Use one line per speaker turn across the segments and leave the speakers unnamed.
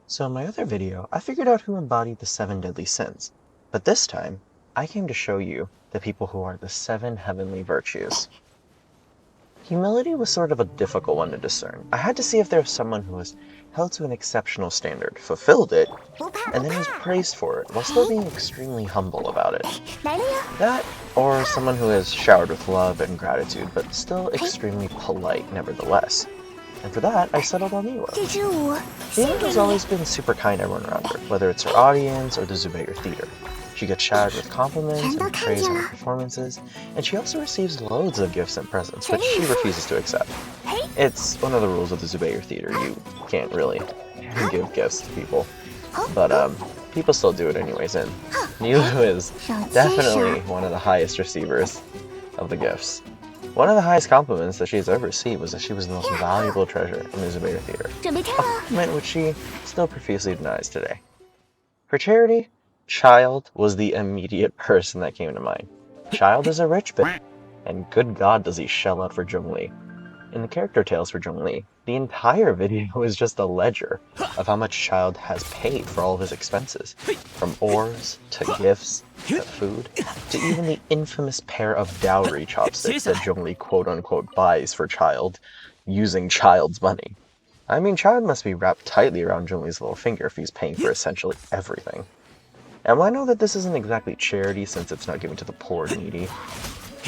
So in my other video, I figured out who embodied the 7 deadly sins. But this time, I came to show you the people who are the 7 heavenly virtues. Humility was sort of a difficult one to discern. I had to see if there was someone who was held to an exceptional standard, fulfilled it, and then was praised for it, while still being extremely humble about it. That, or someone who is showered with love and gratitude, but still extremely polite nevertheless. And for that, I settled on Nilou. Diona has always been super kind to everyone around her, whether it's her audience or the Zubayr theater. She gets showered with compliments and praise on her performances, and she also receives loads of gifts and presents, which she refuses to accept. It's one of the rules of the Zubayr theater, you can't really give gifts to people, but people still do it anyways, and Nilou is definitely one of the highest receivers of the gifts. One of the highest compliments that she's ever received was that she was the most valuable treasure in the Zubayr theater, a compliment which she still profusely denies today. For charity, Childe was the immediate person that came to mind. Childe is a rich bitch, and good god does he shell out for Zhongli. In the character tales for Zhongli, the entire video is just a ledger of how much Childe has paid for all of his expenses, from ores, to gifts, to food, to even the infamous pair of dowry chopsticks that Zhongli quote-unquote buys for Childe, using Childe's money. I mean, Childe must be wrapped tightly around Zhongli's little finger if he's paying for essentially everything. And while I know that this isn't exactly charity since it's not given to the poor and needy,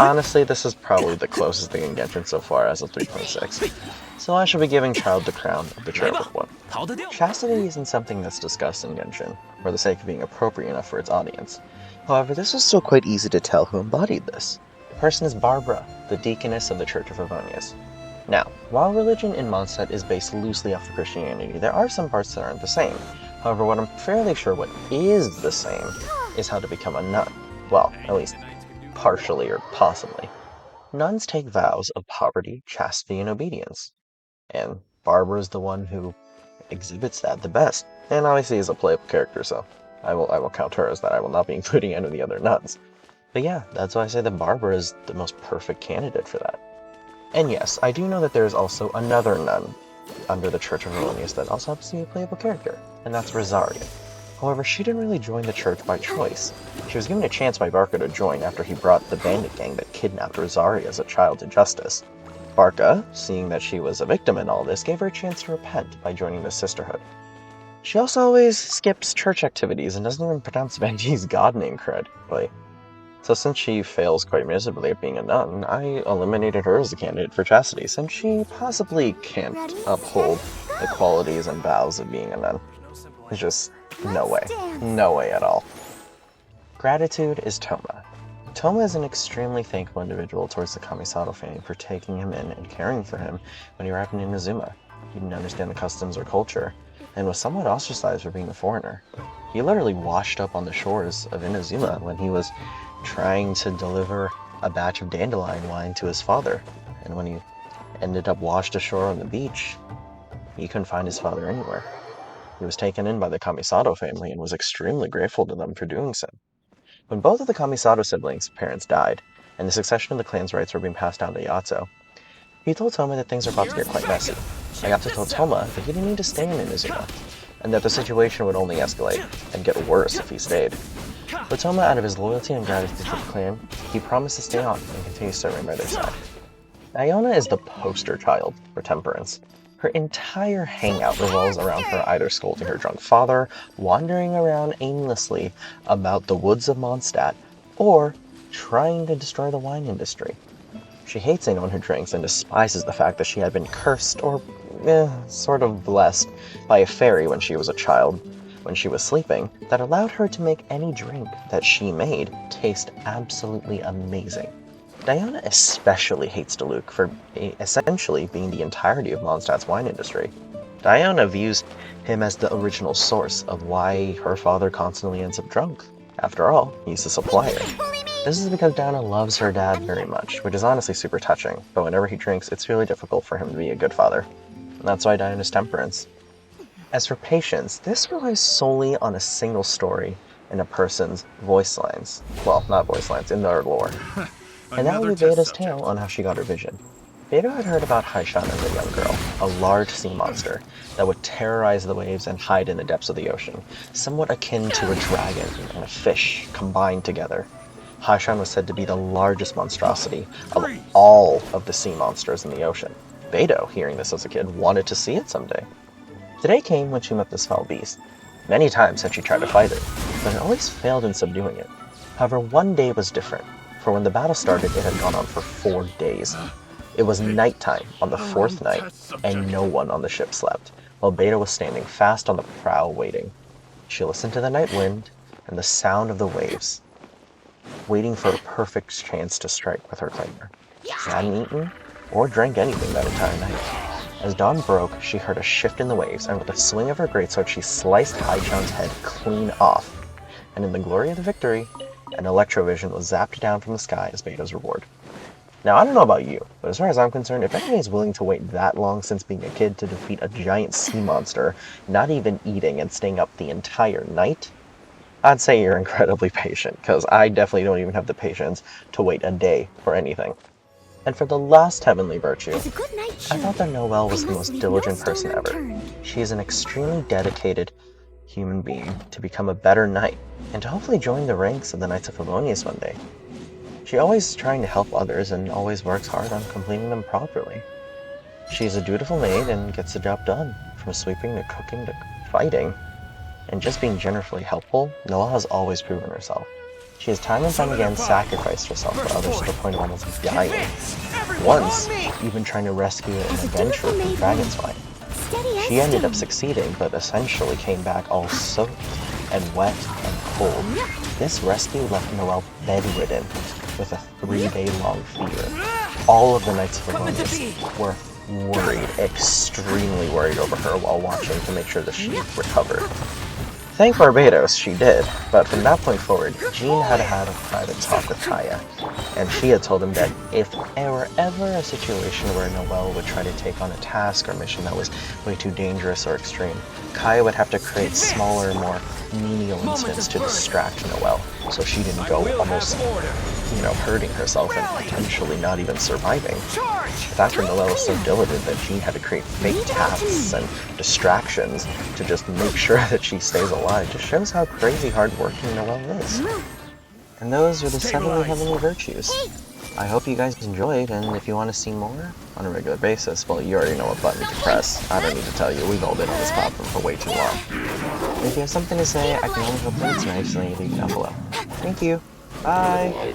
honestly, this is probably the closest thing in Genshin so far as of 3.6, so I shall be giving Childe the crown of the charitable one. Chastity isn't something that's discussed in Genshin, for the sake of being appropriate enough for its audience. However, this was still quite easy to tell who embodied this. The person is Barbara, the deaconess of the Church of Favonius. Now, while religion in Mondstadt is based loosely off of Christianity, there are some parts that aren't the same. However, what I'm fairly sure what is the same is how to become a nun. Well, at least partially or possibly. Nuns take vows of poverty, chastity, and obedience. And Barbara is the one who exhibits that the best, and obviously is a playable character, so I will count her as that. I will not be including any of the other nuns. But yeah, that's why I say that Barbara is the most perfect candidate for that. And yes, I do know that there is also another nun under the Church of Favonius that also happens to be a playable character, and that's Rosaria. However, she didn't really join the church by choice. She was given a chance by Barca to join after he brought the bandit gang that kidnapped Rosaria as a child to justice. Barca, seeing that she was a victim in all this, gave her a chance to repent by joining the sisterhood. She also always skips church activities and doesn't even pronounce Benji's god name correctly. So since she fails quite miserably at being a nun, I eliminated her as a candidate for chastity, since she possibly can't uphold the qualities and vows of being a nun. It's just no way. No way at all. Gratitude is Thoma. Thoma is an extremely thankful individual towards the Kamisato family for taking him in and caring for him when he arrived in Inazuma. He didn't understand the customs or culture, and was somewhat ostracized for being a foreigner. He literally washed up on the shores of Inazuma when he was trying to deliver a batch of dandelion wine to his father, and when he ended up washed ashore on the beach, he couldn't find his father anywhere. He was taken in by the Kamisato family and was extremely grateful to them for doing so. When both of the Kamisato siblings' parents died, and the succession of the clan's rights were being passed down to Yato, he told Thoma that things were about to get quite messy. Yato told Thoma that he didn't need to stay in Inazuma, and that the situation would only escalate and get worse if he stayed. But Thoma, out of his loyalty and gratitude to the clan, he promised to stay on and continue serving by their side. Diona is the poster child for Temperance. Her entire hangout revolves around her either scolding her drunk father, wandering around aimlessly about the woods of Mondstadt, or trying to destroy the wine industry. She hates anyone who drinks and despises the fact that she had been cursed or, sort of blessed by a fairy when she was a child, when she was sleeping, that allowed her to make any drink that she made taste absolutely amazing. Diona especially hates Diluc for essentially being the entirety of Mondstadt's wine industry. Diona views him as the original source of why her father constantly ends up drunk. After all, he's the supplier. This is because Diona loves her dad very much, which is honestly super touching, but whenever he drinks, it's really difficult for him to be a good father. And that's why Diona's Temperance. As for patience, this relies solely on a single story in a person's voice lines. Well, not voice lines, in their lore. And that would be Beidou's tale on how she got her vision. Beidou had heard about Haishan as a young girl, a large sea monster that would terrorize the waves and hide in the depths of the ocean, somewhat akin to a dragon and a fish combined together. Haishan was said to be the largest monstrosity of all of the sea monsters in the ocean. Beidou, hearing this as a kid, wanted to see it someday. The day came when she met this foul beast. Many times had she tried to fight it, but had always failed in subduing it. However, one day was different, for when the battle started, it had gone on for 4 days. It was nighttime on the 4th night, and no one on the ship slept, while Beidou was standing fast on the prow waiting. She listened to the night wind and the sound of the waves, waiting for a perfect chance to strike with her claymore. She hadn't eaten or drank anything that entire night. As dawn broke, she heard a shift in the waves, and with a swing of her greatsword, she sliced Haishan's head clean off. And in the glory of the victory, an electrovision was zapped down from the sky as Beidou's reward. Now, I don't know about you, but as far as I'm concerned, if anyone is willing to wait that long since being a kid to defeat a giant sea monster, not even eating and staying up the entire night, I'd say you're incredibly patient, because I definitely don't even have the patience to wait a day for anything. And for the last heavenly virtue, I thought that Noelle was the most diligent person ever. She is an extremely dedicated human being to become a better knight, and to hopefully join the ranks of the Knights of Favonius one day. She always trying to help others and always works hard on completing them properly. She is a dutiful maid and gets the job done, from sweeping to cooking to fighting. And just being generously helpful, Noelle has always proven herself. She has time and time again sacrificed herself for others to the point of almost dying. Once, even trying to rescue an adventurer from dragon's fight. She ended up succeeding, but essentially came back all soaked and wet and cold. This rescue left Noelle bedridden with a 3-day-long fever. All of the Knights of Favonius were worried, extremely worried over her while watching to make sure that she recovered. Thank Barbados, she did, but from that point forward, Jean had had a private talk with Kaya, and she had told him that if there were ever a situation where Noelle would try to take on a task or mission that was way too dangerous or extreme, Kaya would have to create smaller, more menial incidents to distract Noelle, so she didn't go almost, hurting herself and potentially not even surviving. But after Noelle was so diligent that Jean had to create fake tasks and distractions to just make sure that she stays alive, just shows how crazy hardworking Noelle is. And those are the 7 heavenly virtues. I hope you guys enjoyed, and if you want to see more on a regular basis, well, you already know what button to press. I don't need to tell you, we've all been on this platform for way too long. If you have something to say, I can only hope that it's nice, and leave it down below. Thank you. Bye!